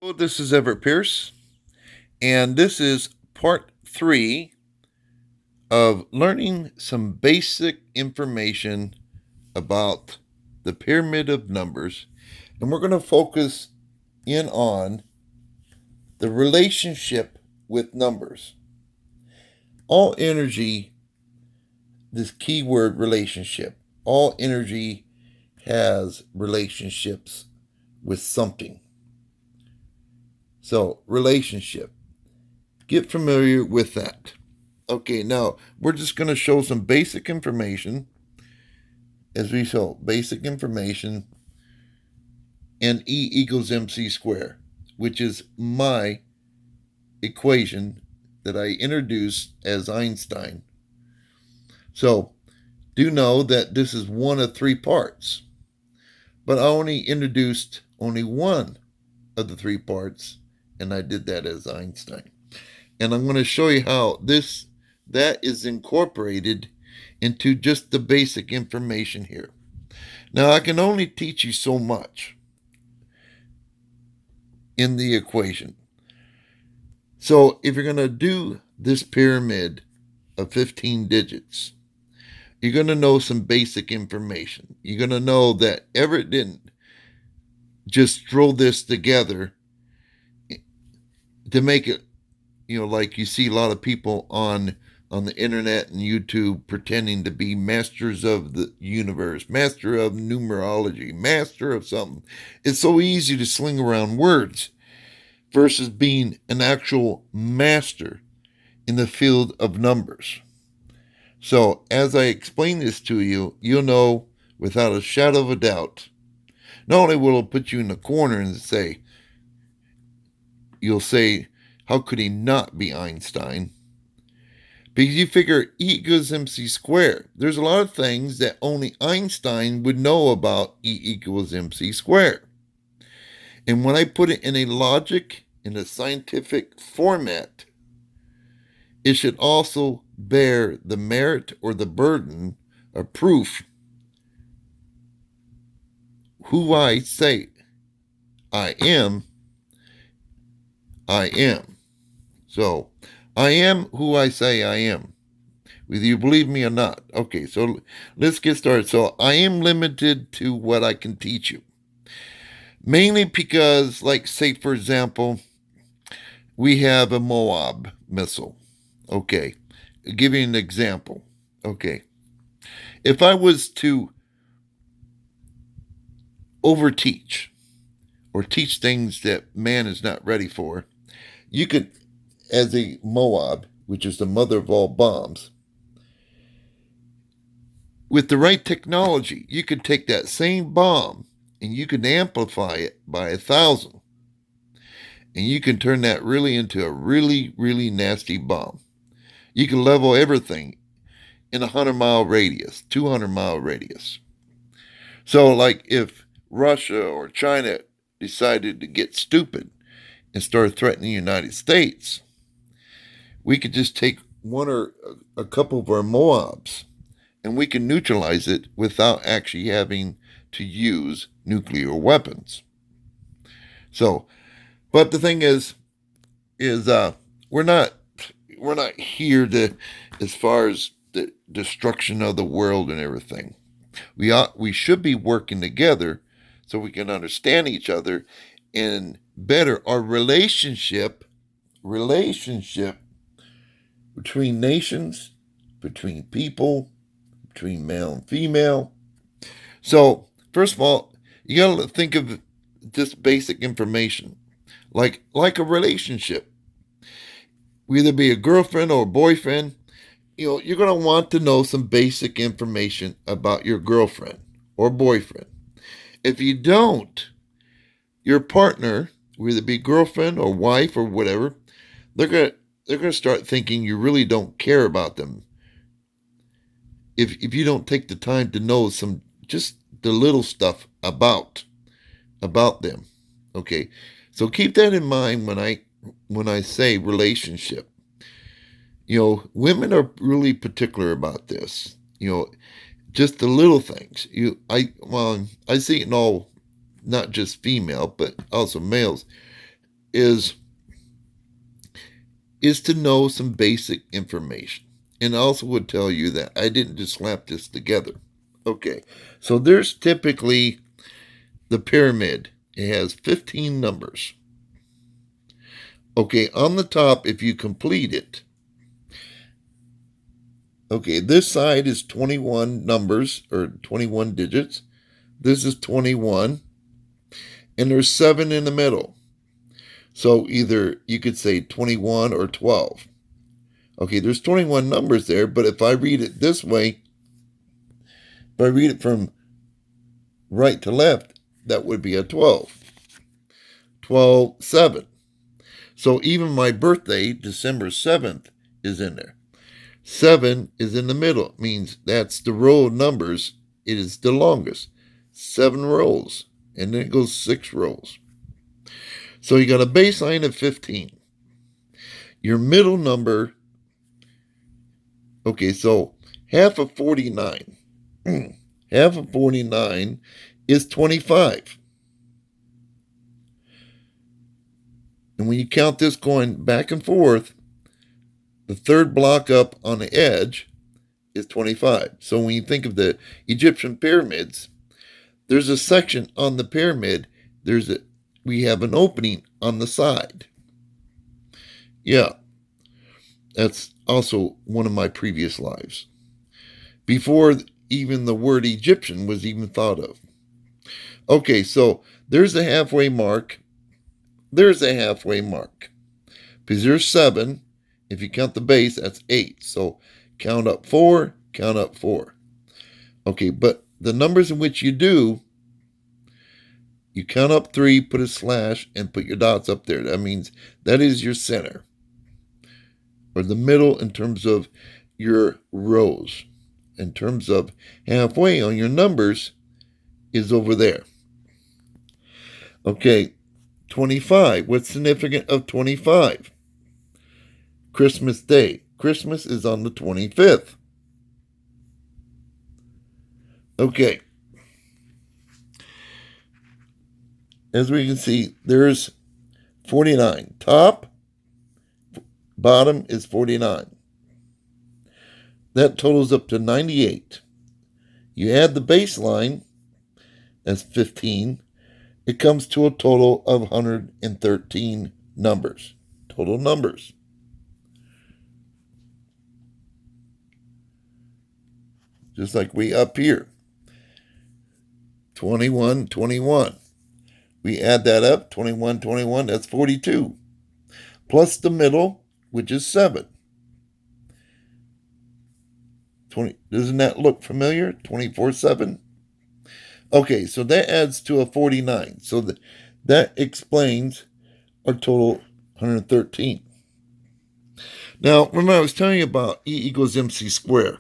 Hello, this is Everett Pierce, and this is part 3 of learning some basic information about the pyramid of numbers. And we're going to focus in on the relationship with numbers. All energy, this keyword relationship, all energy has relationships with something. So, relationship. Get familiar with that. Okay, now we're just going to show some basic information as we show basic information and E equals MC squared, which is my equation that I introduced as Einstein. So do know that this is one of 3 parts, but I only introduced only one of the 3 parts, and I did that as Einstein. And I'm going to show you how that is incorporated into just the basic information here. Now, I can only teach you so much in the equation. So if you're going to do this pyramid of 15 digits, you're going to know some basic information. You're going to know that Everett didn't just throw this together to make it, like you see a lot of people on the internet and YouTube pretending to be masters of the universe, master of numerology, master of something. It's so easy to sling around words versus being an actual master in the field of numbers. So as I explain this to you, you'll know without a shadow of a doubt. Not only will it put you in the corner and you'll say, how could he not be Einstein? Because you figure E equals MC squared. There's a lot of things that only Einstein would know about E equals MC squared. And when I put it in a logic, in a scientific format, it should also bear the merit or the burden of proof who I say I am. So, I am who I say I am, whether you believe me or not. Okay, so let's get started. So, I am limited to what I can teach you. Mainly because, like, say, for example, we have a Moab missile. Okay, I'll give you an example. Okay, if I was to overteach or teach things that man is not ready for, you could, as a Moab, which is the mother of all bombs, with the right technology, you could take that same bomb and you can amplify it by 1,000. And you can turn that really into a really, really nasty bomb. You can level everything in a 100-mile radius, 200-mile radius. So, like if Russia or China decided to get stupid and start threatening the United States, we could just take one or a couple of our Moabs and we can neutralize it without actually having to use nuclear weapons. So, but the thing is we're not here to, as far as the destruction of the world and everything. We should be working together so we can understand each other and better our relationship between nations, between people, between male and female. So, first of all, you got to think of just basic information, like a relationship. Whether be a girlfriend or a boyfriend, you're going to want to know some basic information about your girlfriend or boyfriend. If you don't, your partner, whether it be girlfriend or wife or whatever, they're going to start thinking you really don't care about them. If you don't take the time to know just the little stuff about them. Okay. So keep that in mind when I say relationship. Women are really particular about this. Just the little things. I see it in all, not just female, but also males. is to know some basic information. And I also would tell you that I didn't just slap this together. Okay, so there's typically the pyramid. It has 15 numbers. Okay, on the top, if you complete it, okay, this side is 21 numbers or 21 digits. This is 21, and there's 7 in the middle. So either you could say 21 or 12. Okay, there's 21 numbers there, but if I read it this way, if I read it from right to left, that would be a 12. 12, 7. So even my birthday, December 7th, is in there. 7 is in the middle. It means that's the row of numbers. It is the longest. 7 rows. And then it goes 6 rows. So you got a baseline of 15. Your middle number, okay, so half of 49. Half of 49 is 25. And when you count this going back and forth, the third block up on the edge is 25. So when you think of the Egyptian pyramids, there's a section on the pyramid. We have an opening on the side. Yeah, that's also one of my previous lives. Before even the word Egyptian was even thought of. Okay, so there's the halfway mark. There's a halfway mark. Because there's 7. If you count the base, that's 8. So count up 4, count up 4. Okay, but the numbers in which you do, you count up 3, put a slash, and put your dots up there. That means that is your center. Or the middle in terms of your rows. In terms of halfway on your numbers is over there. Okay, 25. What's significant of 25? Christmas Day. Christmas is on the 25th. Okay. As we can see, there's 49. Top, bottom is 49. That totals up to 98. You add the baseline, that's 15. It comes to a total of 113 numbers. Total numbers. Just like we up here. 21, 21. We add that up, 21, 21, that's 42. Plus the middle, which is 7. 20, doesn't that look familiar? 24, 7. Okay, so that adds to a 49. So that explains our total 113. Now, remember I was telling you about E equals MC squared.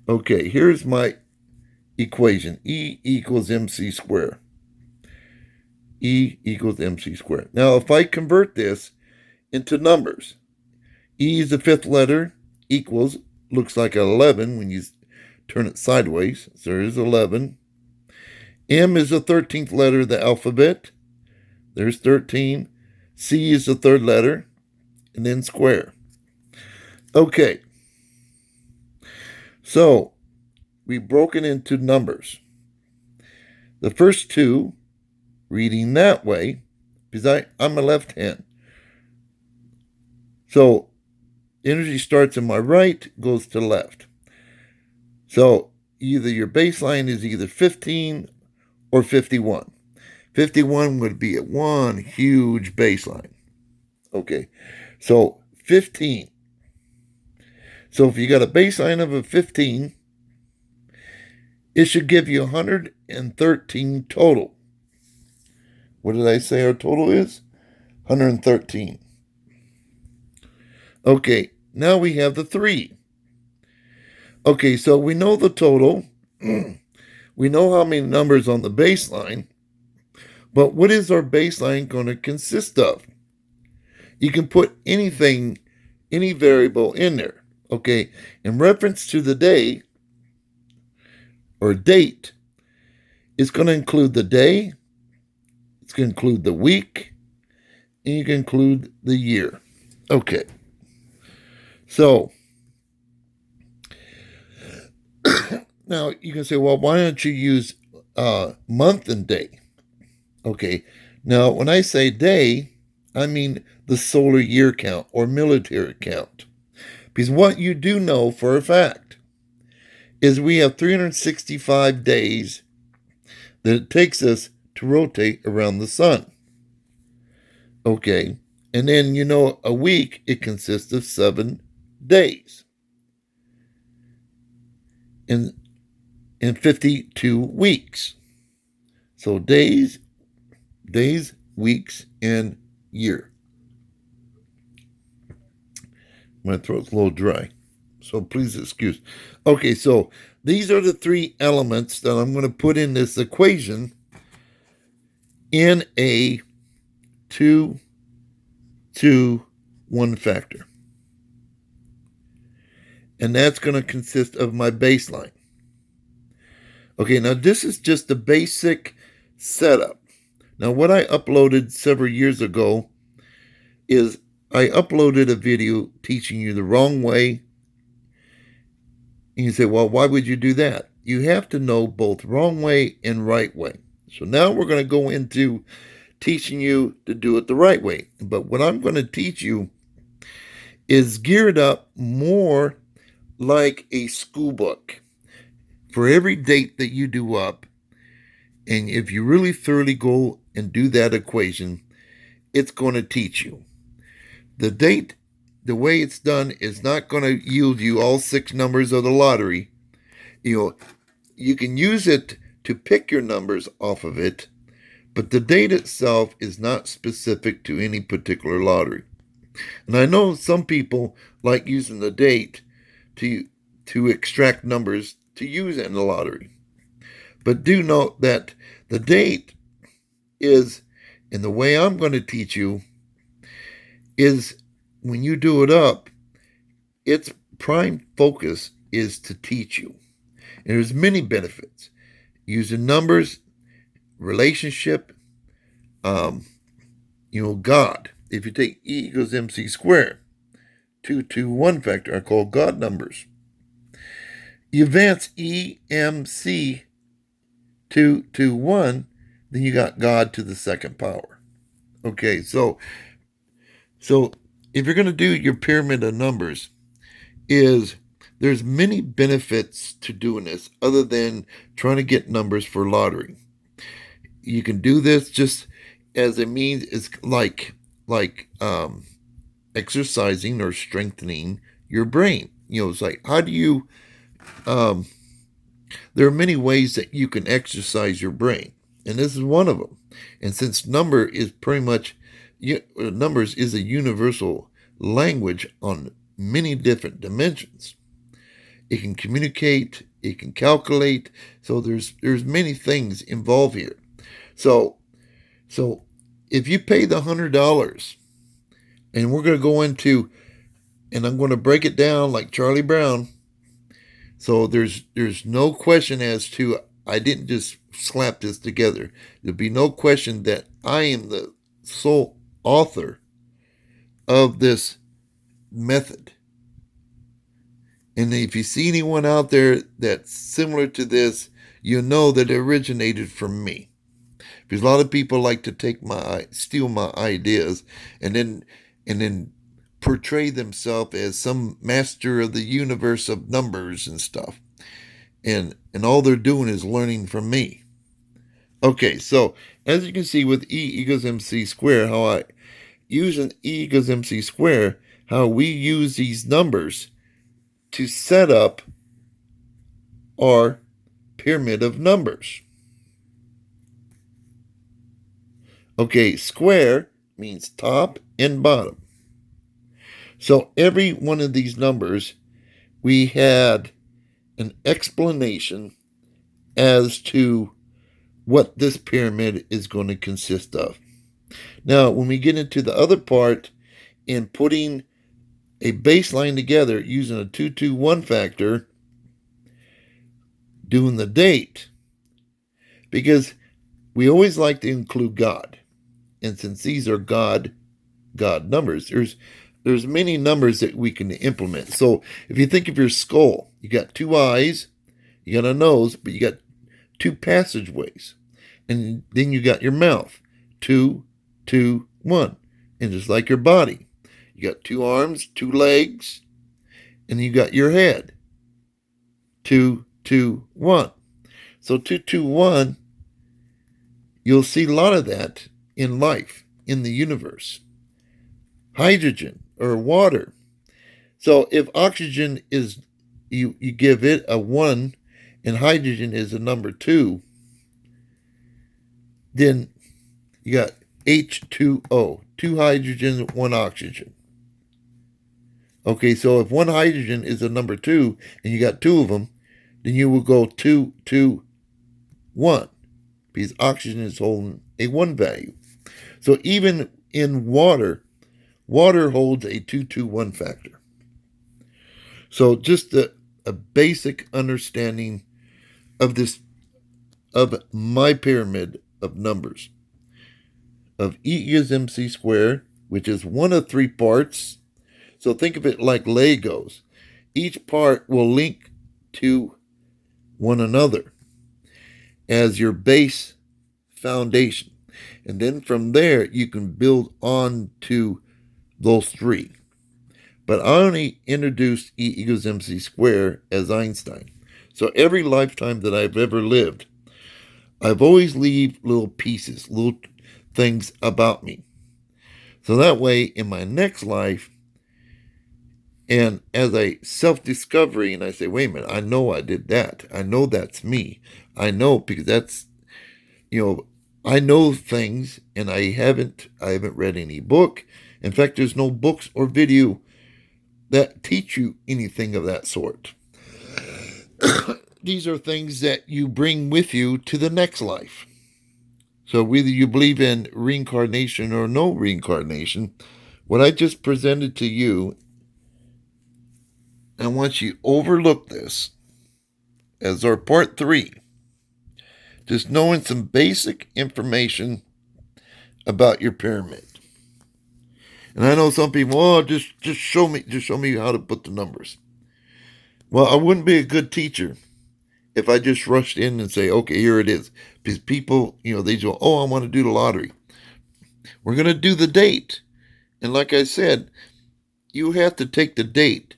Okay, here's my equation. E equals MC squared. E equals MC squared. Now, if I convert this into numbers, E is the 5th letter, equals, looks like an 11 when you turn it sideways. So there's 11. M is the 13th letter of the alphabet. There's 13. C is the 3rd letter, and then square. Okay. So, we've broken into numbers. The first 2, reading that way, because I'm a left hand. So, energy starts in my right, goes to left. So, either your baseline is either 15 or 51. 51 would be at one huge baseline. Okay, so 15. So if you got a baseline of a 15, it should give you 113 total. What did I say our total is? 113. Okay, now we have the 3. Okay, so we know the total. We know how many numbers on the baseline. But what is our baseline going to consist of? You can put anything, any variable in there. Okay, in reference to the day or date, it's going to include the day, it's going to include the week, and you can include the year. Okay, so now you can say, well, why don't you use month and day? Okay, now when I say day, I mean the solar year count or military count. Because what you do know for a fact is we have 365 days that it takes us to rotate around the sun. Okay, and then a week, it consists of 7 days and 52 weeks. So days, weeks, and year. My throat's a little dry, so please excuse. Okay, so these are the three elements that I'm going to put in this equation in a 2-2-1 factor. And that's going to consist of my baseline. Okay, now this is just the basic setup. Now, what I uploaded several years ago is I uploaded a video teaching you the wrong way. And you say, well, why would you do that? You have to know both wrong way and right way. So now we're going to go into teaching you to do it the right way. But what I'm going to teach you is geared up more like a school book. For every date that you do up, and if you really thoroughly go and do that equation, it's going to teach you. The date, the way it's done, is not going to yield you all 6 numbers of the lottery. You can use it to pick your numbers off of it, but the date itself is not specific to any particular lottery. And I know some people like using the date to extract numbers to use in the lottery. But do note that the date is, and the way I'm going to teach you, is when you do it up, its prime focus is to teach you. And there's many benefits. Using numbers, relationship, God. If you take E equals MC squared, 2-2-1 factor, I call God numbers. You advance EMC 2-1, then you got God to the second power. Okay, so if you're going to do your pyramid of numbers, there's many benefits to doing this other than trying to get numbers for lottery. You can do this just as a means, it's like exercising or strengthening your brain. It's like, how do you there are many ways that you can exercise your brain, and this is one of them. And since numbers is a universal language on many different dimensions, it can communicate, it can calculate. So there's many things involved here. So if you pay the $100, and we're going to go into, and I'm going to break it down like Charlie Brown. So there's no question as to, I didn't just slap this together. There'll be no question that I am the sole author of this method. And if you see anyone out there that's similar to this, you know that it originated from me. Because a lot of people like to steal my ideas and then portray themselves as some master of the universe of numbers and stuff. And all they're doing is learning from me. Okay, so as you can see with E equals MC squared, how I use an E equals MC squared, how we use these numbers to set up our pyramid of numbers. Okay, square means top and bottom. So every one of these numbers, we had an explanation as to what this pyramid is going to consist of. Now, when we get into the other part in putting a baseline together using a 2-2-1 factor, doing the date, because we always like to include God. And since these are God God numbers. There's many numbers that we can implement. So if you think of your skull, you got two eyes, you got a nose, but you got two passageways. And then you got your mouth. Two, two, one. And just like your body, you got two arms, two legs, and you got your head. Two, two, one. So 221, you'll see a lot of that in life, in the universe. Hydrogen or water. So if oxygen is, you give it a 1 and hydrogen is a number 2, then you got H2O, 2 hydrogens, 1 oxygen. Okay, so if 1 hydrogen is a number 2 and you got 2 of them, then you will go 2, 2, 1, because oxygen is holding a 1 value. So even in water holds a 221 factor. So just a basic understanding of this, of my pyramid of numbers, of E equals MC squared, which is one of 3 parts. So think of it like Legos. Each part will link to one another as your base foundation. And then from there, you can build on to those 3. But I only introduced E equals MC squared as Einstein. So every lifetime that I've ever lived, I've always leave little pieces, little things about me. So that way, in my next life, and as I self-discovery, and I say, wait a minute, I know I did that. I know that's me. I know, because that's, I know things, and I haven't read any book. In fact, there's no books or video that teach you anything of that sort. These are things that you bring with you to the next life. So whether you believe in reincarnation or no reincarnation, what I just presented to you, I want you to overlook this as our part 3. Just knowing some basic information about your pyramid. And I know some people, just show me how to put the numbers. Well, I wouldn't be a good teacher if I just rushed in and say, okay, here it is. Because people, they go, I want to do the lottery. We're going to do the date. And like I said, you have to take the date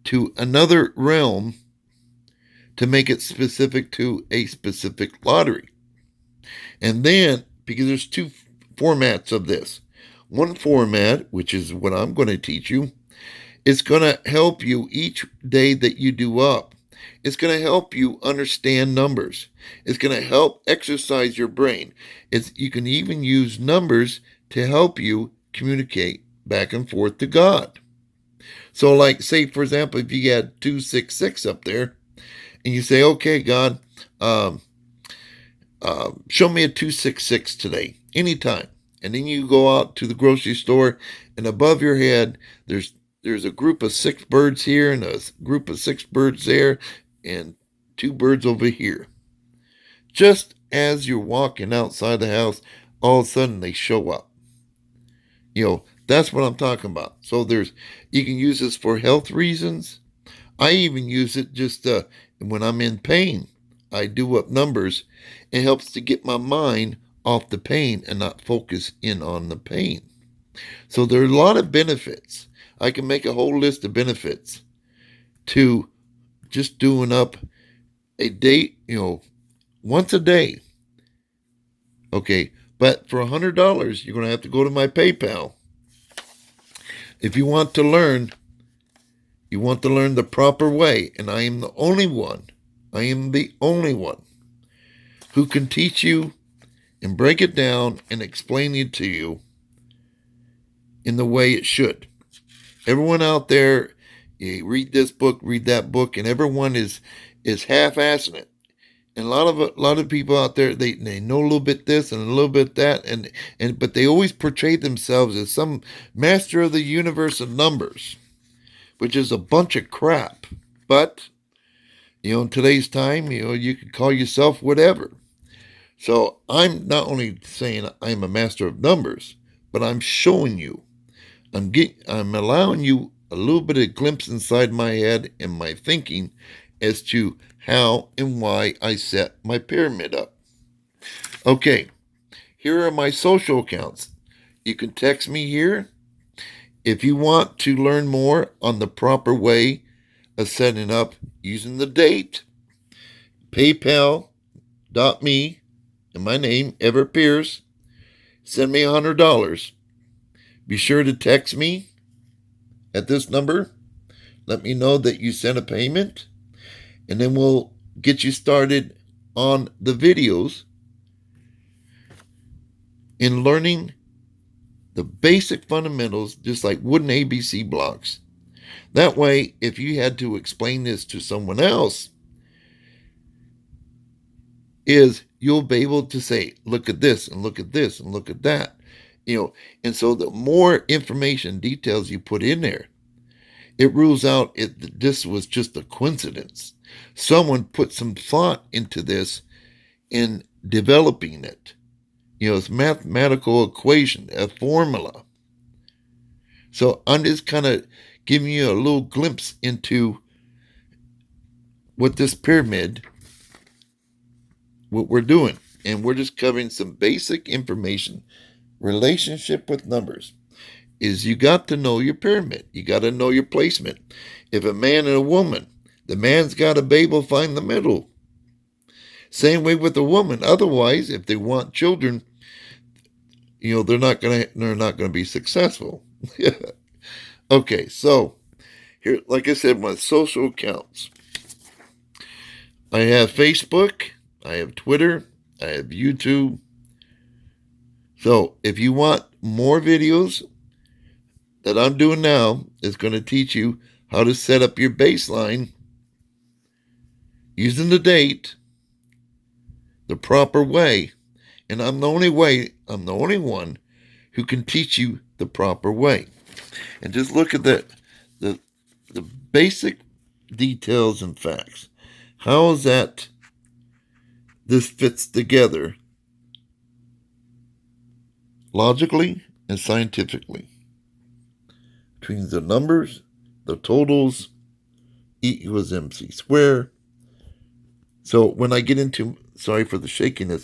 to another realm to make it specific to a specific lottery. And then, because there's 2 formats of this. One format, which is what I'm going to teach you, is going to help you each day that you do up. It's going to help you understand numbers. It's going to help exercise your brain. You can even use numbers to help you communicate back and forth to God. So like, say, for example, if you had 266 up there, and you say, okay, God, show me a 266 today, anytime. And then you go out to the grocery store, and above your head, there's a group of 6 birds here and a group of 6 birds there and 2 birds over here. Just as you're walking outside the house, all of a sudden they show up. That's what I'm talking about. So you can use this for health reasons. I even use it just when I'm in pain. I do up numbers. It helps to get my mind off the pain and not focus in on the pain. So there are a lot of benefits. I can make a whole list of benefits to just doing up a date, once a day. Okay, but for $100, you're going to have to go to my PayPal. If you want to learn the proper way, and I am the only one who can teach you and break it down and explain it to you in the way it should. Everyone out there, you read this book, read that book, and everyone is half-assing it. And a lot of people out there, they know a little bit this and a little bit that, but they always portray themselves as some master of the universe of numbers, which is a bunch of crap. But in today's time, you can call yourself whatever. So I'm not only saying I'm a master of numbers, but I'm showing you I'm allowing you a little bit of glimpse inside my head and my thinking as to how and why I set my pyramid up. Okay, here are my social accounts. You can text me here if you want to learn more on the proper way of setting up using the date. PayPal.me and my name, Everett Pierce. Send me $100. Be sure to text me at this number. Let me know that you sent a payment, and then we'll get you started on the videos in learning the basic fundamentals, just like wooden ABC blocks. That way, if you had to explain this to someone else, you'll be able to say, look at this and look at this and look at that. And so the more information, details you put in there, it rules out this was just a coincidence. Someone put some thought into this in developing it. It's a mathematical equation, a formula. So I'm just kind of giving you a little glimpse into what this pyramid, what we're doing. And we're just covering some basic information. Relationship with numbers is you got to know your pyramid. You got to know your placement. If a man and a woman, the man's got to be able to find the middle. Same way with the woman. Otherwise, if they want children, they're not gonna be successful. Okay, so here, like I said, my social accounts. I have Facebook, I have Twitter, I have YouTube. So if you want more videos that I'm doing now, it's going to teach you how to set up your baseline using the date the proper way. And I'm the only one who can teach you the proper way. And just look at the basic details and facts. How is that this fits together logically and scientifically? Between the numbers, the totals, E equals MC squared. So when I get into, sorry for the shakiness,